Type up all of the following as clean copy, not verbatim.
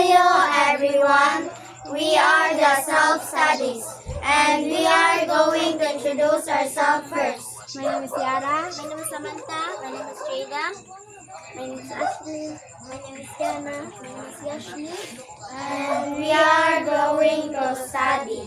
you, everyone. We are the self-studies, and we are going to introduce ourselves first. My name is Yara. My name is Samantha. My name is Jada. My name is Ashley. My name is Diana. My name is Yashmi. And we are going to study.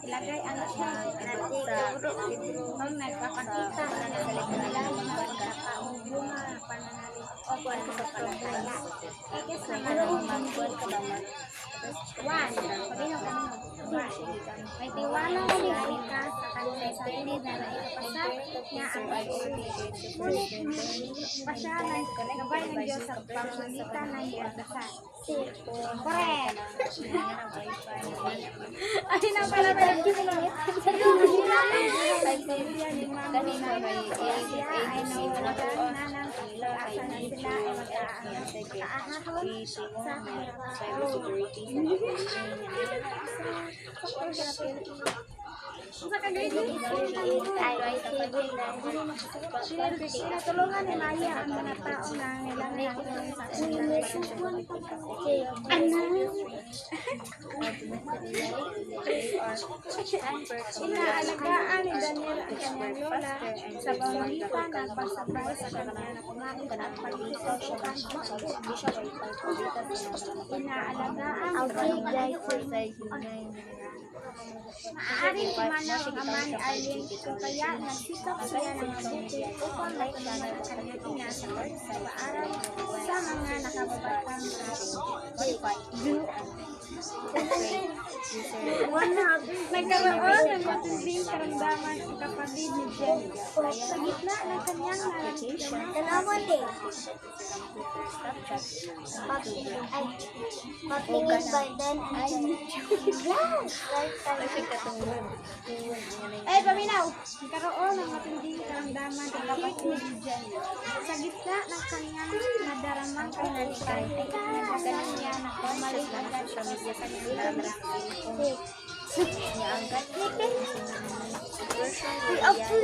Ilagay ang siya kung nagpapakita ng mga bunga pananalig o pananampalataya. Ikis naman one, may tiwala na ligay ka sa kanyang sarili na naipapasa niya ang pag-ibig. Ngunit hindi pa siya nagabay ng Diyos sa pamamagitan ng biyagdasan. Correct! Ay, na pala ba yung kinulit? Kanina ay nawawagan na ng pag-asa na sila ay mag-aahahon sa sinatulungan ni Maya ang mga taong nangailangan sa kanilang inaalagaan ni Daniel ang kanyang lola sa pamamagitan ng pagsabay sa kanya na kumain at pag-isip inaalagaan maaaring umanaw ang ama ni Arlene kung kaya nagsikap siya ng mabuti upang matulungan ang kanyang ina sa pag-aaral sa mga nakababatang nagkaroon ng matinding karamdaman ang kapatid ni Jen sa gitna ng kanyang nararamdaman. Patingin by then and Ay, paminaw! Nagkaroon ng matinding karamdaman ang kapatid ni Jen sa gitna ng kanyang nadaramang kahilingan. Nagkaganan niya na bumalik agad siya sa kanyang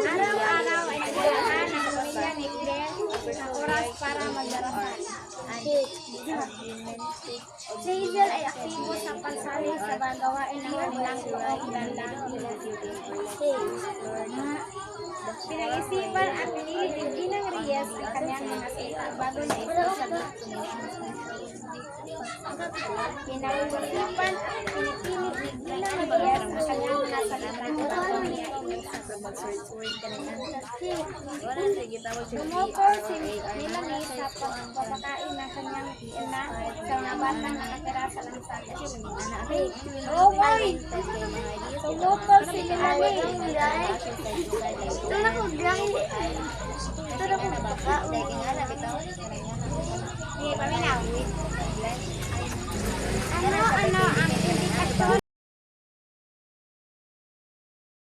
araw-araw ay nagdaan ng pamilya ni Claire ng oras para magdarasal. Si Hazel ay aktibo sa pagsali sa gawain ng kanilang loob ng pinag-isipan at pinilit ni Ginang Reyes ang kanyang mga sita bago na ito sa pinag-isipan at pinipilit ni Ginang Reyes ang kanyang mga salita bago niya Dumukol si Melanie sa pagpapakain ng kanyang ina sa mga batang nakatira sa lansang. Oh boy! Dumukol si Melanie. ito na ko baka